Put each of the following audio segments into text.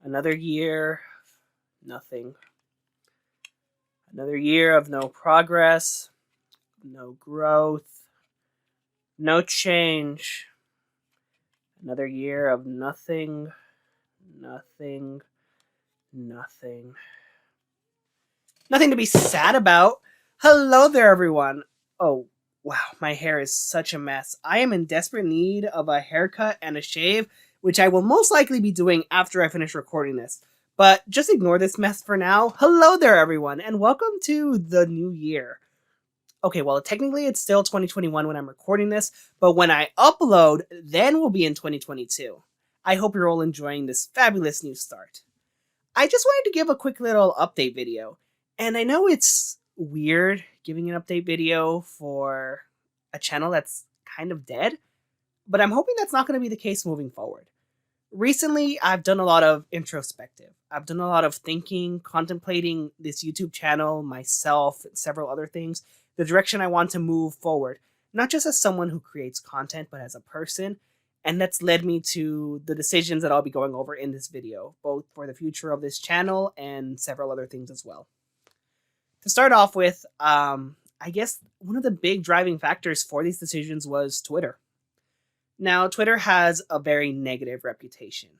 Another year, nothing. Another year of no progress, no growth, no change. Another year of nothing, nothing, nothing. Nothing to be sad about. Hello there, everyone. Oh, wow, my hair is such a mess. I am in desperate need of a haircut and a shave, which I will most likely be doing after I finish recording this. But just ignore this mess for now. Hello there, everyone, and welcome to the new year. Okay, well, technically it's still 2021 when I'm recording this, but when I upload, then we'll be in 2022. I hope you're all enjoying this fabulous new start. I just wanted to give a quick little update video. And I know it's weird giving an update video for a channel that's kind of dead, but I'm hoping that's not going to be the case moving forward. Recently, I've done a lot of introspective. I've done a lot of thinking, contemplating this YouTube channel, myself, and several other things, the direction I want to move forward, not just as someone who creates content, but as a person. And that's led me to the decisions that I'll be going over in this video, both for the future of this channel and several other things as well. To start off with, I guess one of the big driving factors for these decisions was Twitter. Now, Twitter has a very negative reputation.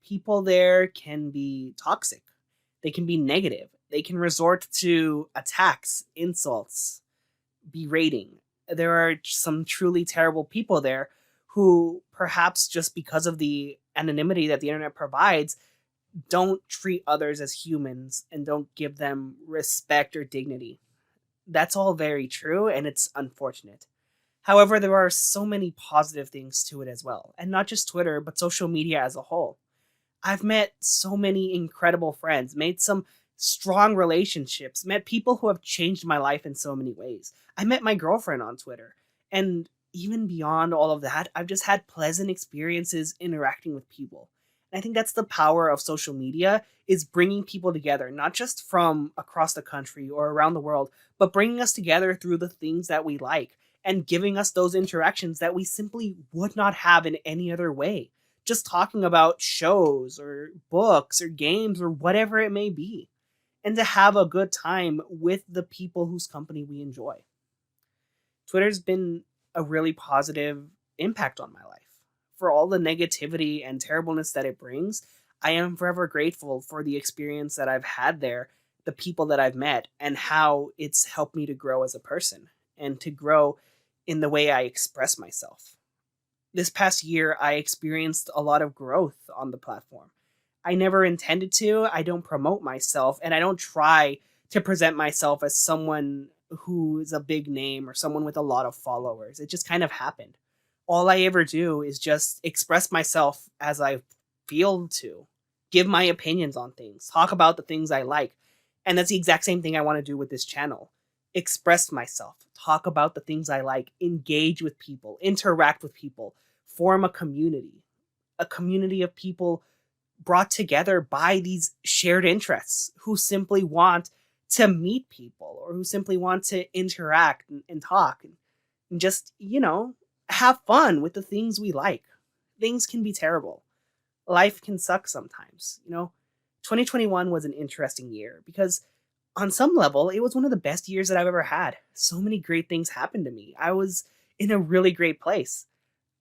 People there can be toxic. They can be negative. They can resort to attacks, insults, berating. There are some truly terrible people there who, perhaps just because of the anonymity that the internet provides, don't treat others as humans and don't give them respect or dignity. That's all very true, and it's unfortunate. However, there are so many positive things to it as well, and not just Twitter, but social media as a whole. I've met so many incredible friends, made some strong relationships, met people who have changed my life in so many ways. I met my girlfriend on Twitter, and even beyond all of that, I've just had pleasant experiences interacting with people. And I think that's the power of social media, is bringing people together, not just from across the country or around the world, but bringing us together through the things that we like and giving us those interactions that we simply would not have in any other way. Just talking about shows or books or games or whatever it may be, and to have a good time with the people whose company we enjoy. Twitter's been a really positive impact on my life. For all the negativity and terribleness that it brings, I am forever grateful for the experience that I've had there, the people that I've met, and how it's helped me to grow as a person and to grow in the way I express myself. This past year, I experienced a lot of growth on the platform. I never intended to, I don't promote myself, and I don't try to present myself as someone who is a big name or someone with a lot of followers. It just kind of happened. All I ever do is just express myself as I feel to, give my opinions on things, talk about the things I like. And that's the exact same thing I want to do with this channel. Express myself, talk about the things I like, engage with people, interact with people, form a community of people brought together by these shared interests, who simply want to meet people or who simply want to interact and talk and just, have fun with the things we like. Things can be terrible. Life can suck sometimes. 2021 was an interesting year because on some level, it was one of the best years that I've ever had. So many great things happened to me. I was in a really great place.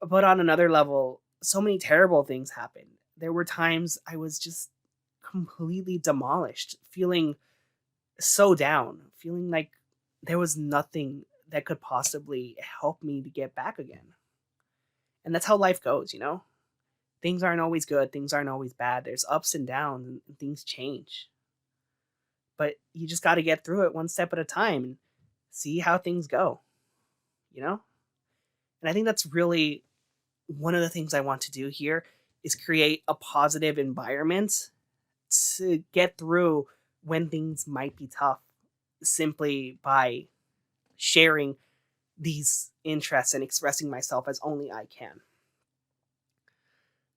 But on another level, so many terrible things happened. There were times I was just completely demolished, feeling so down, feeling like there was nothing that could possibly help me to get back again. And that's how life goes, Things aren't always good, things aren't always bad. There's ups and downs and things change. But you just got to get through it one step at a time and see how things go, And I think that's really one of the things I want to do here, is create a positive environment to get through when things might be tough, simply by sharing these interests and expressing myself as only I can.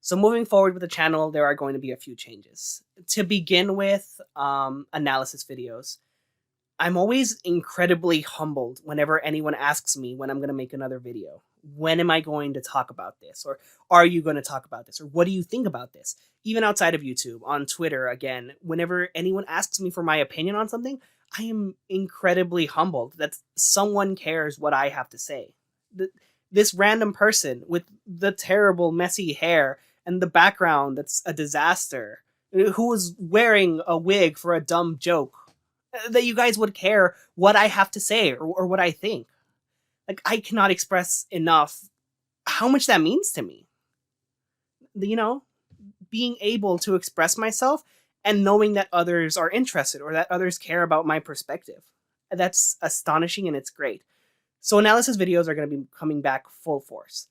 So moving forward with the channel, there are going to be a few changes. To begin with, analysis videos. I'm always incredibly humbled whenever anyone asks me when I'm going to make another video, When am I going to talk about this? Or are you going to talk about this? Or what do you think about this? Even outside of YouTube, on Twitter, again, whenever anyone asks me for my opinion on something, I am incredibly humbled that someone cares what I have to say. This random person with the terrible, messy hair and the background that's a disaster, who was wearing a wig for a dumb joke, that you guys would care what I have to say or what I think. Like, I cannot express enough how much that means to me. You know, being able to express myself and knowing that others are interested or that others care about my perspective. That's astonishing and it's great. So analysis videos are going to be coming back full force.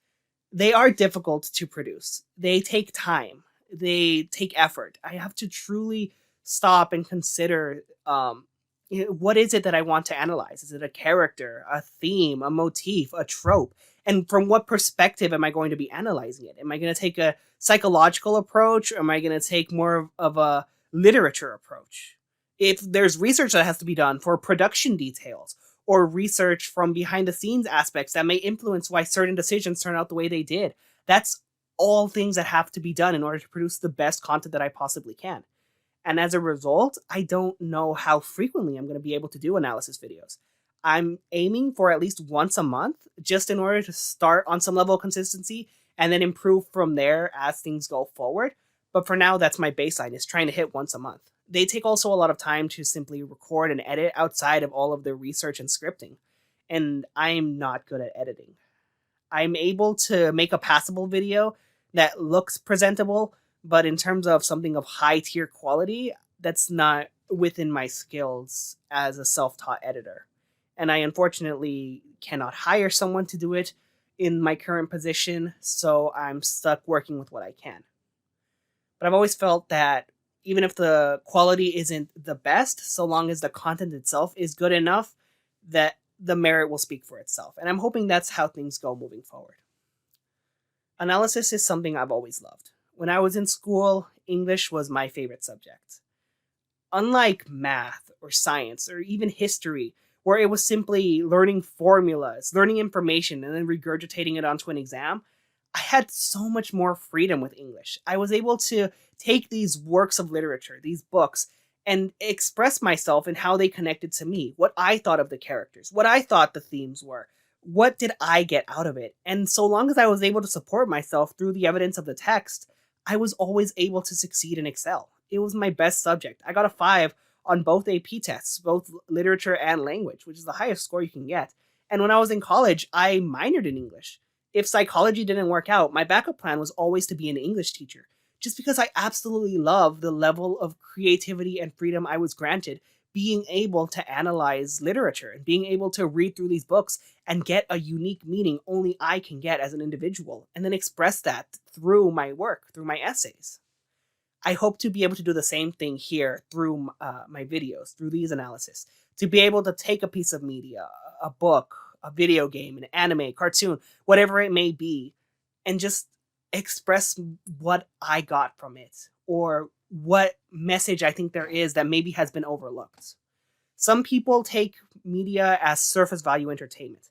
They are difficult to produce. They take time. They take effort. I have to truly stop and consider what is it that I want to analyze? Is it a character, a theme, a motif, a trope? And from what perspective am I going to be analyzing it? Am I going to take a psychological approach, or am I going to take more of a literature approach? If there's research that has to be done for production details, or research from behind the scenes aspects that may influence why certain decisions turn out the way they did, that's all things that have to be done in order to produce the best content that I possibly can. And as a result, I don't know how frequently I'm going to be able to do analysis videos. I'm aiming for at least once a month, just in order to start on some level of consistency and then improve from there as things go forward. But for now, that's my baseline, is trying to hit once a month. They take also a lot of time to simply record and edit outside of all of the research and scripting. And I'm not good at editing. I'm able to make a passable video that looks presentable, but in terms of something of high tier quality, that's not within my skills as a self-taught editor. And I unfortunately cannot hire someone to do it in my current position, so I'm stuck working with what I can. But I've always felt that even if the quality isn't the best, so long as the content itself is good enough, that the merit will speak for itself. And I'm hoping that's how things go moving forward. Analysis is something I've always loved. When I was in school, English was my favorite subject. Unlike math or science or even history, where it was simply learning formulas, learning information, and then regurgitating it onto an exam, I had so much more freedom with English. I was able to take these works of literature, these books, and express myself in how they connected to me, what I thought of the characters, what I thought the themes were, what did I get out of it. And so long as I was able to support myself through the evidence of the text, I was always able to succeed and excel. It was my best subject. I got a 5 on both AP tests, both literature and language, which is the highest score you can get. And when I was in college, I minored in English. If psychology didn't work out, my backup plan was always to be an English teacher, just because I absolutely love the level of creativity and freedom I was granted being able to analyze literature and being able to read through these books and get a unique meaning only I can get as an individual, and then express that through my work, through my essays. I hope to be able to do the same thing here through my videos, through these analysis, to be able to take a piece of media, a book, a video game, an anime, cartoon, whatever it may be, and just express what I got from it, or what message I think there is that maybe has been overlooked. Some people take media as surface value entertainment,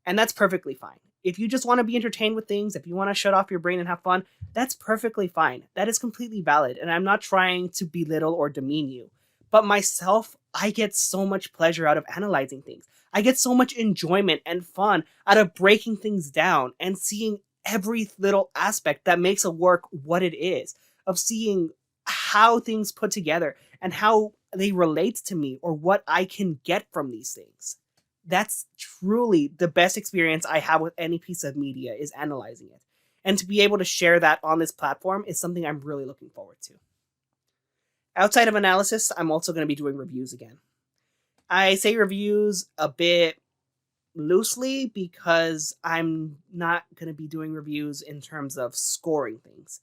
and that's perfectly fine. If you just want to be entertained with things, if you want to shut off your brain and have fun, that's perfectly fine. That is completely valid, and I'm not trying to belittle or demean you. But myself, I get so much pleasure out of analyzing things. I get so much enjoyment and fun out of breaking things down and seeing every little aspect that makes a work what it is, of seeing how things put together and how they relate to me or what I can get from these things. That's truly the best experience I have with any piece of media, is analyzing it. And to be able to share that on this platform is something I'm really looking forward to. Outside of analysis, I'm also going to be doing reviews again. I say reviews a bit loosely because I'm not going to be doing reviews in terms of scoring things.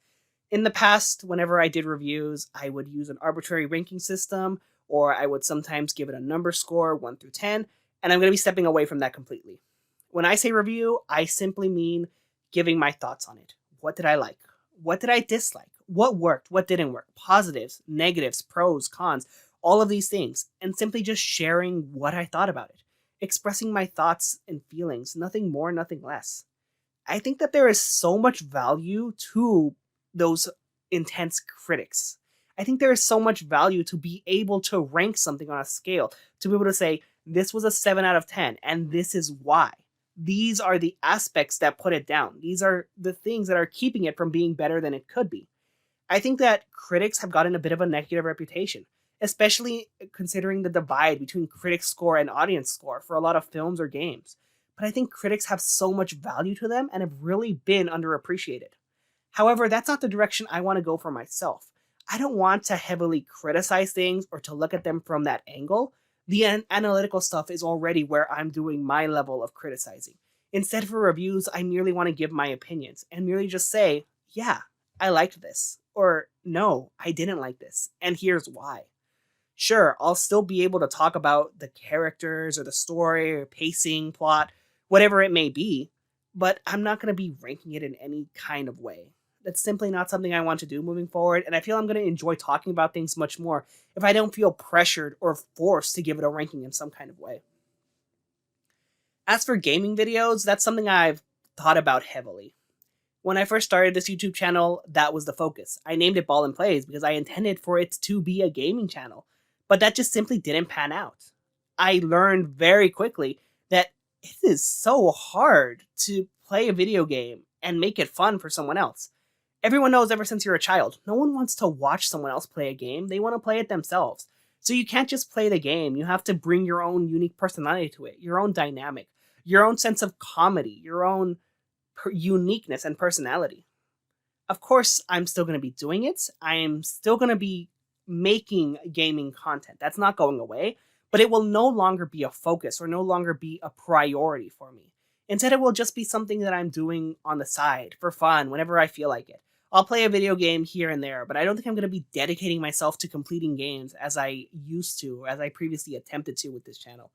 In the past, whenever I did reviews, I would use an arbitrary ranking system, or I would sometimes give it a number score, 1 through 10, and I'm going to be stepping away from that completely. When I say review, I simply mean giving my thoughts on it. What did I like? What did I dislike? What worked? What didn't work? Positives, negatives, pros, cons, all of these things, and simply just sharing what I thought about it. Expressing my thoughts and feelings, nothing more, nothing less. I think that there is so much value to those intense critics. I think there is so much value to be able to rank something on a scale, to be able to say, this was a 7 out of 10, and this is why. These are the aspects that put it down. These are the things that are keeping it from being better than it could be. I think that critics have gotten a bit of a negative reputation, especially considering the divide between critic score and audience score for a lot of films or games. But I think critics have so much value to them and have really been underappreciated. However, that's not the direction I want to go for myself. I don't want to heavily criticize things or to look at them from that angle. The analytical stuff is already where I'm doing my level of criticizing. Instead, for reviews, I merely want to give my opinions and merely just say, yeah, I liked this, or no, I didn't like this, and here's why. Sure, I'll still be able to talk about the characters or the story or pacing, plot, whatever it may be, but I'm not going to be ranking it in any kind of way. That's simply not something I want to do moving forward, and I feel I'm going to enjoy talking about things much more if I don't feel pressured or forced to give it a ranking in some kind of way. As for gaming videos, that's something I've thought about heavily. When I first started this YouTube channel, that was the focus. I named it BallinPlays because I intended for it to be a gaming channel, but that just simply didn't pan out. I learned very quickly that it is so hard to play a video game and make it fun for someone else. Everyone knows ever since you're a child, no one wants to watch someone else play a game, they want to play it themselves. So you can't just play the game, you have to bring your own unique personality to it, your own dynamic, your own sense of comedy, your own uniqueness and personality. Of course, I'm still going to be doing it. I'm still going to be making gaming content. That's not going away, but it will no longer be a focus or no longer be a priority for me. Instead, it will just be something that I'm doing on the side for fun whenever I feel like it. I'll play a video game here and there, but I don't think I'm going to be dedicating myself to completing games as I used to, as I previously attempted to with this channel.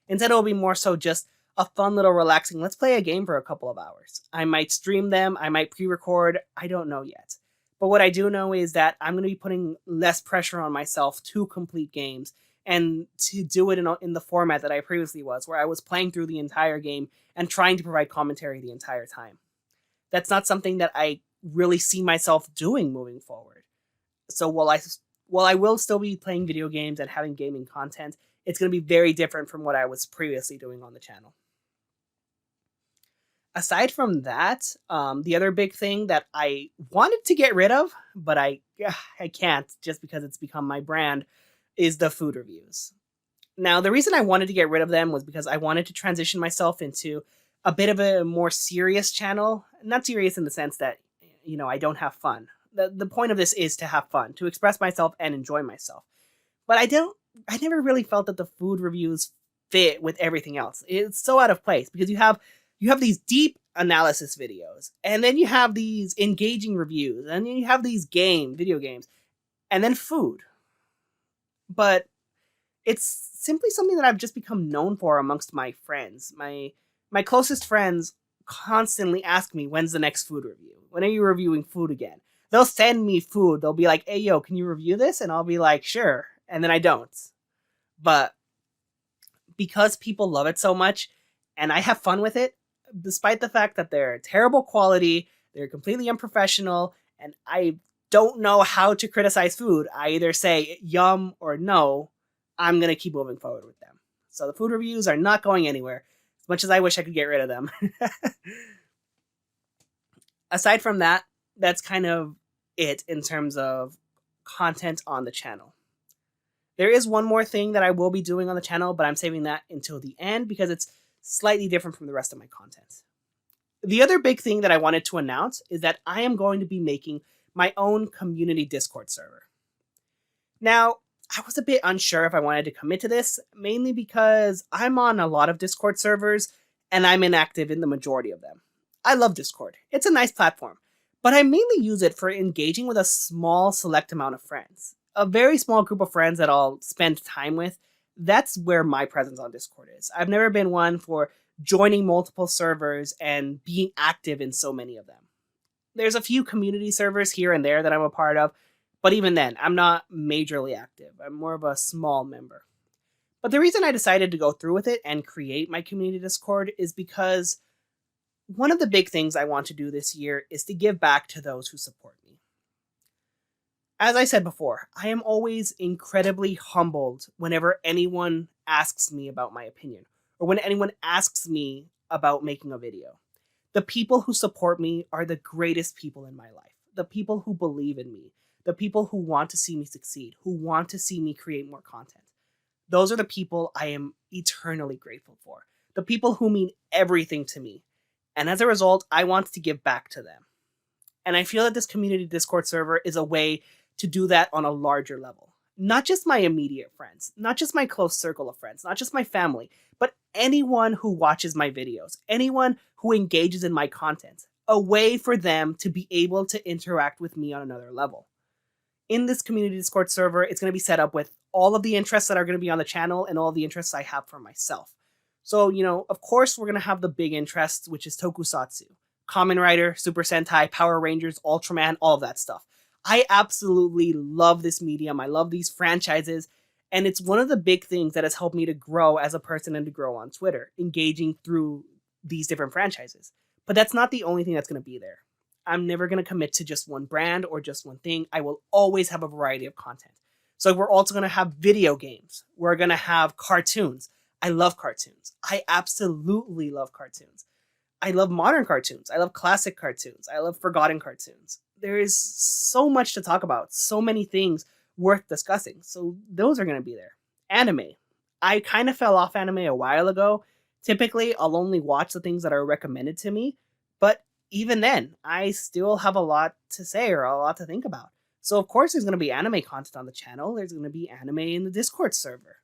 Instead, it will be more so just a fun little relaxing, let's play a game for a couple of hours. I might stream them, I might pre-record, I don't know yet. But what I do know is that I'm going to be putting less pressure on myself to complete games and to do it in the format that I previously was, where I was playing through the entire game and trying to provide commentary the entire time. That's not something that I really see myself doing moving forward. So while I will still be playing video games and having gaming content, it's going to be very different from what I was previously doing on the channel. Aside from that, the other big thing that I wanted to get rid of, but I can't just because it's become my brand, is the food reviews. Now, the reason I wanted to get rid of them was because I wanted to transition myself into a bit of a more serious channel. Not serious in the sense that, I don't have fun. The point of this is to have fun, to express myself and enjoy myself. But I never really felt that the food reviews fit with everything else. It's so out of place because you have these deep analysis videos, and then you have these engaging reviews, and then you have these video games, and then food. But it's simply something that I've just become known for amongst my friends. My closest friends constantly ask me, when's the next food review? When are you reviewing food again? They'll send me food. They'll be like, hey, yo, can you review this? And I'll be like, sure. And then I don't. But because people love it so much, and I have fun with it, despite the fact that they're terrible quality, they're completely unprofessional, and I don't know how to criticize food, I either say yum or no, I'm going to keep moving forward with them. So the food reviews are not going anywhere, as much as I wish I could get rid of them. Aside from that, that's kind of it in terms of content on the channel. There is one more thing that I will be doing on the channel, but I'm saving that until the end because it's slightly different from the rest of my content. The other big thing that I wanted to announce is that I am going to be making my own community Discord server. Now, I was a bit unsure if I wanted to commit to this, mainly because I'm on a lot of Discord servers and I'm inactive in the majority of them. I love Discord. It's a nice platform, but I mainly use it for engaging with a small select amount of friends. A very small group of friends that I'll spend time with. That's where my presence on Discord is. I've never been one for joining multiple servers and being active in so many of them. There's a few community servers here and there that I'm a part of, but even then, I'm not majorly active. I'm more of a small member. But the reason I decided to go through with it and create my community Discord is because one of the big things I want to do this year is to give back to those who support me. As I said before, I am always incredibly humbled whenever anyone asks me about my opinion, or when anyone asks me about making a video. The people who support me are the greatest people in my life. The people who believe in me. The people who want to see me succeed, who want to see me create more content. Those are the people I am eternally grateful for. The people who mean everything to me. And as a result, I want to give back to them. And I feel that this community Discord server is a way to do that on a larger level. Not just my immediate friends, not just my close circle of friends, not just my family, but anyone who watches my videos, anyone who engages in my content. A way for them to be able to interact with me on another level. In this community Discord server, it's going to be set up with all of the interests that are going to be on the channel and all of the interests I have for myself. So, of course, we're going to have the big interests, which is Tokusatsu, Kamen Rider, Super Sentai, Power Rangers, Ultraman, all of that stuff. I absolutely love this medium. I love these franchises. And it's one of the big things that has helped me to grow as a person and to grow on Twitter, engaging through these different franchises. But that's not the only thing that's going to be there. I'm never going to commit to just one brand or just one thing. I will always have a variety of content. So we're also going to have video games. We're going to have cartoons. I love cartoons. I absolutely love cartoons. I love modern cartoons. I love classic cartoons. I love forgotten cartoons. There is so much to talk about. So many things worth discussing. So those are going to be there. Anime. I kind of fell off anime a while ago. Typically, I'll only watch the things that are recommended to me. But even then, I still have a lot to say or a lot to think about. So of course there's going to be anime content on the channel. There's going to be anime in the Discord server.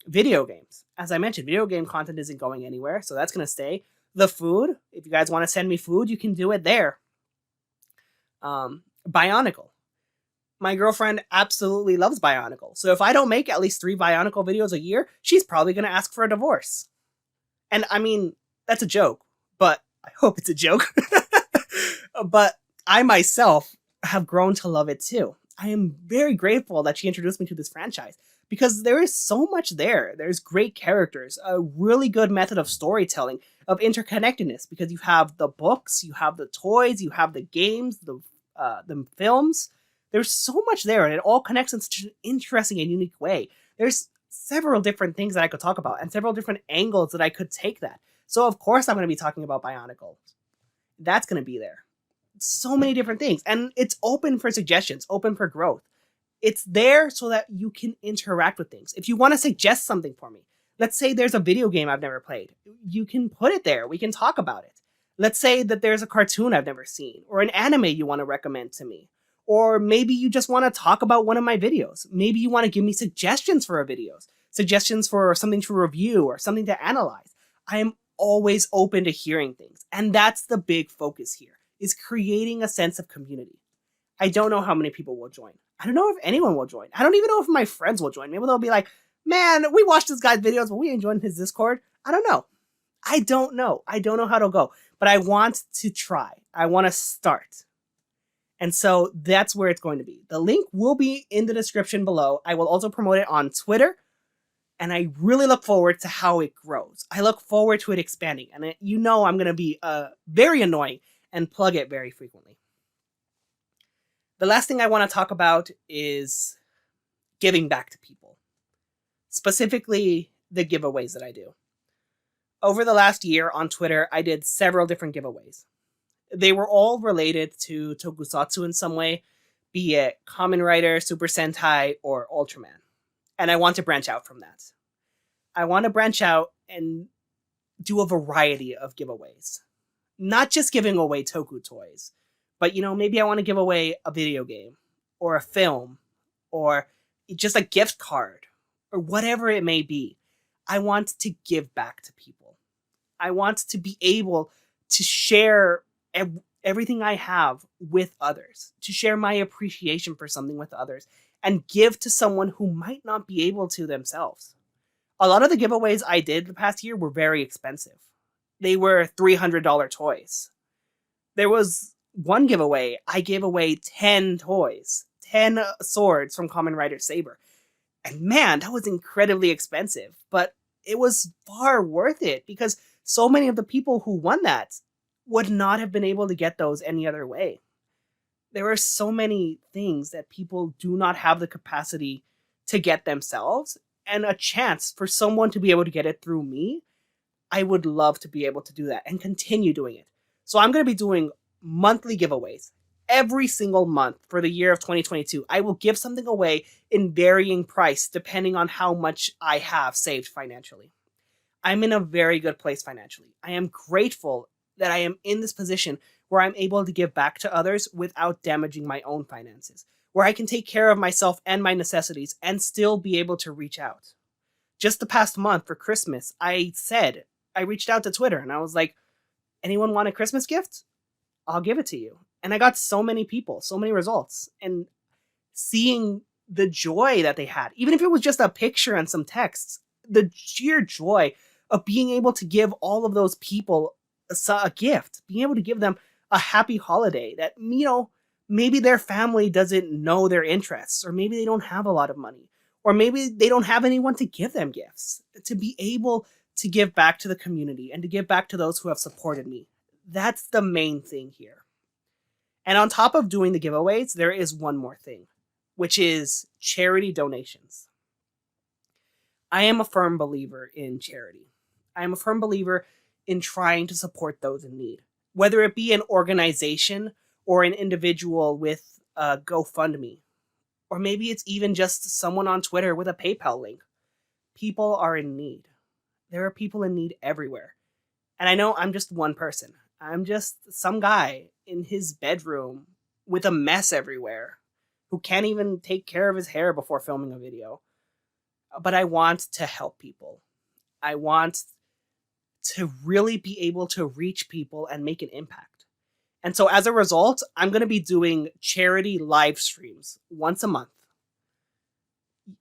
Video games. As I mentioned, video game content isn't going anywhere, so that's going to stay. The food, if you guys want to send me food, you can do it there. Bionicle. My girlfriend absolutely loves Bionicle. So if I don't make at least 3 Bionicle videos a year, she's probably going to ask for a divorce. And I mean, that's a joke, but I hope it's a joke. But I myself have grown to love it too. I am very grateful that she introduced me to this franchise because there is so much there. There's great characters, a really good method of storytelling, of interconnectedness, because you have the books, you have the toys, you have the games, the films. There's so much there, and it all connects in such an interesting and unique way. There's several different things that I could talk about and several different angles that I could take that. So of course I'm going to be talking about Bionicle. That's going to be there. So many different things, and it's open for suggestions, open for growth. It's there so that you can interact with things. If you want to suggest something for me, let's say there's a video game I've never played, you can put it there. We can talk about it. Let's say that there's a cartoon I've never seen, or an anime you want to recommend to me, or maybe you just want to talk about one of my videos. Maybe you want to give me suggestions for our videos, suggestions for something to review or something to analyze. I am always open to hearing things, and that's the big focus here, is creating a sense of community. I don't know how many people will join. I don't know if anyone will join. I don't even know if my friends will join. Maybe they'll be like, man, we watched this guy's videos, but we ain't joined his Discord. I don't know. I don't know how it'll go. But I want to try. I want to start. And so that's where it's going to be. The link will be in the description below. I will also promote it on Twitter. And I really look forward to how it grows. I look forward to it expanding. And I'm going to be very annoying and plug it very frequently. The last thing I want to talk about is giving back to people. Specifically, the giveaways that I do. Over the last year on Twitter, I did several different giveaways. They were all related to Tokusatsu in some way, be it Kamen Rider, Super Sentai, or Ultraman. And I want to branch out from that. I want to branch out and do a variety of giveaways. Not just giving away Toku toys, but maybe I want to give away a video game, or a film, or just a gift card, or whatever it may be. I want to give back to people. I want to be able to share everything I have with others, to share my appreciation for something with others, and give to someone who might not be able to themselves. A lot of the giveaways I did the past year were very expensive. They were $300 toys. There was one giveaway, I gave away 10 toys, 10 swords from Kamen Rider Saber. And man, that was incredibly expensive, but it was far worth it because so many of the people who won that would not have been able to get those any other way. There are so many things that people do not have the capacity to get themselves, and a chance for someone to be able to get it through me. I would love to be able to do that and continue doing it. So I'm going to be doing monthly giveaways every single month for the year of 2022. I will give something away in varying price depending on how much I have saved financially. I'm in a very good place financially. I am grateful that I am in this position where I'm able to give back to others without damaging my own finances, where I can take care of myself and my necessities and still be able to reach out. Just the past month for Christmas, I reached out to Twitter and I was like, anyone want a Christmas gift? I'll give it to you. And I got so many people, so many results. And seeing the joy that they had, even if it was just a picture and some texts, the sheer joy of being able to give all of those people a gift, being able to give them a happy holiday that, maybe their family doesn't know their interests, or maybe they don't have a lot of money, or maybe they don't have anyone to give them gifts. To be able to give back to the community and to give back to those who have supported me. That's the main thing here. And on top of doing the giveaways, there is one more thing, which is charity donations. I am a firm believer in charity. I am a firm believer in trying to support those in need, whether it be an organization or an individual with a GoFundMe, or maybe it's even just someone on Twitter with a PayPal link. People are in need. There are people in need everywhere. And I know I'm just one person. I'm just some guy in his bedroom with a mess everywhere who can't even take care of his hair before filming a video. But I want to help people. I want to really be able to reach people and make an impact. And so as a result, I'm going to be doing charity live streams once a month.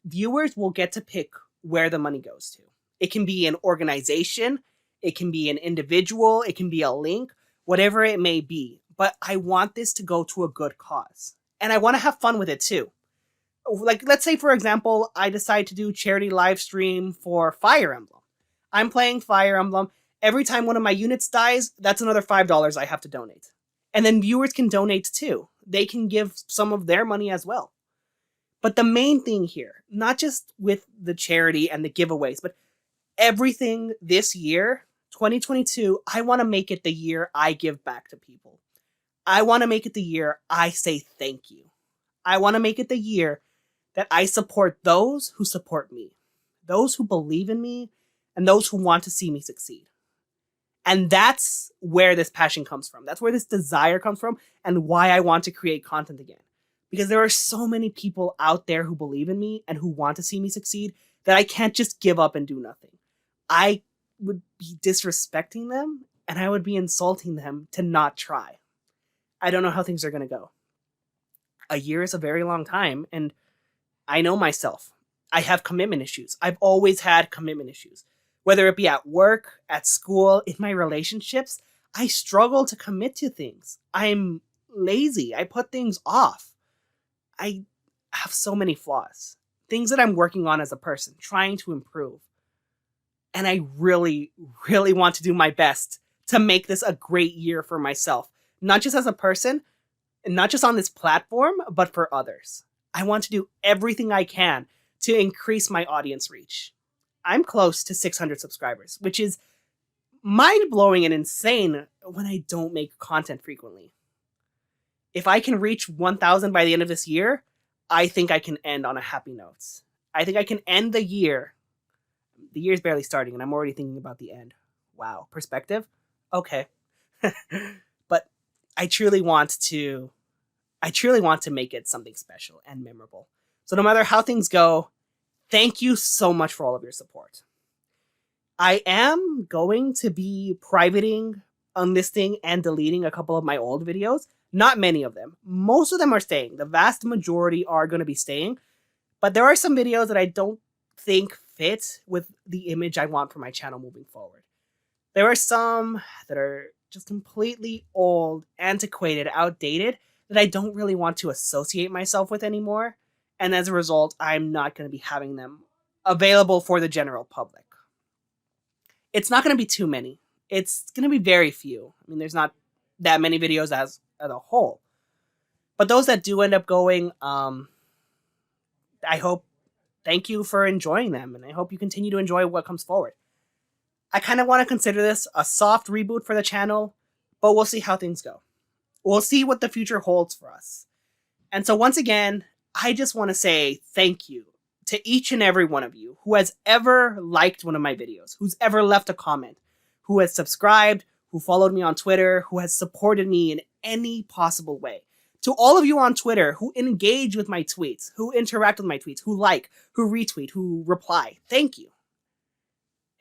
Viewers will get to pick where the money goes to. It can be an organization, it can be an individual, it can be a link, whatever it may be. But I want this to go to a good cause. And I want to have fun with it too. Like, let's say, for example, I decide to do charity live stream for Fire Emblem. I'm playing Fire Emblem. Every time one of my units dies, that's another $5 I have to donate. And then viewers can donate too. They can give some of their money as well. But the main thing here, not just with the charity and the giveaways, but everything this year, 2022, I want to make it the year I give back to people. I want to make it the year I say thank you. I want to make it the year that I support those who support me, those who believe in me, and those who want to see me succeed. And that's where this passion comes from. That's where this desire comes from, and why I want to create content again. Because there are so many people out there who believe in me and who want to see me succeed that I can't just give up and do nothing. I would be disrespecting them, and I would be insulting them to not try. I don't know how things are going to go. A year is a very long time, and I know myself. I have commitment issues. I've always had commitment issues. Whether it be at work, at school, in my relationships, I struggle to commit to things. I'm lazy. I put things off. I have so many flaws. Things that I'm working on as a person, trying to improve. And I really, really want to do my best to make this a great year for myself. Not just as a person, and not just on this platform, but for others. I want to do everything I can to increase my audience reach. I'm close to 600 subscribers, which is mind-blowing and insane when I don't make content frequently. If I can reach 1,000 by the end of this year, I think I can end on a happy note. I think I can end the year. The year's barely starting and I'm already thinking about the end. Wow, perspective? Okay. But I truly want to make it something special and memorable. So no matter how things go, thank you so much for all of your support. I am going to be privating, unlisting, and deleting a couple of my old videos. Not many of them. Most of them are staying. The vast majority are going to be staying. But there are some videos that I don't think fit with the image I want for my channel moving forward. There are some that are just completely old, antiquated, outdated, that I don't really want to associate myself with anymore. And as a result, I'm not going to be having them available for the general public. It's not going to be too many. it's going to be very few. I mean, there's not that many videos as a whole. But those that do end up going, I hope, thank you for enjoying them, and I hope you continue to enjoy what comes forward. I kind of want to consider this a soft reboot for the channel, but we'll see how things go. We'll see what the future holds for us. And so once again, I just want to say thank you to each and every one of you who has ever liked one of my videos, who's ever left a comment, who has subscribed, who followed me on Twitter, who has supported me in any possible way. To all of you on Twitter who engage with my tweets, who interact with my tweets, who like, who retweet, who reply, thank you.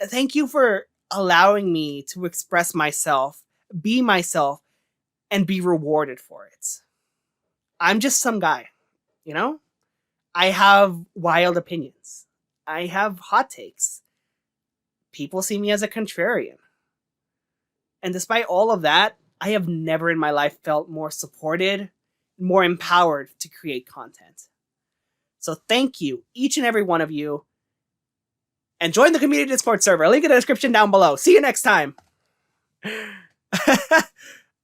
Thank you for allowing me to express myself, be myself, and be rewarded for it. I'm just some guy, you know? I have wild opinions. I have hot takes. People see me as a contrarian. And despite all of that, I have never in my life felt more supported, more empowered to create content. So thank you, each and every one of you. And join the community Discord server. Link in the description down below. See you next time.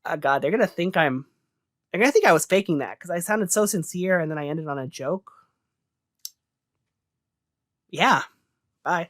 Oh God, they're gonna think I was faking that because I sounded so sincere and then I ended on a joke. Yeah. Bye.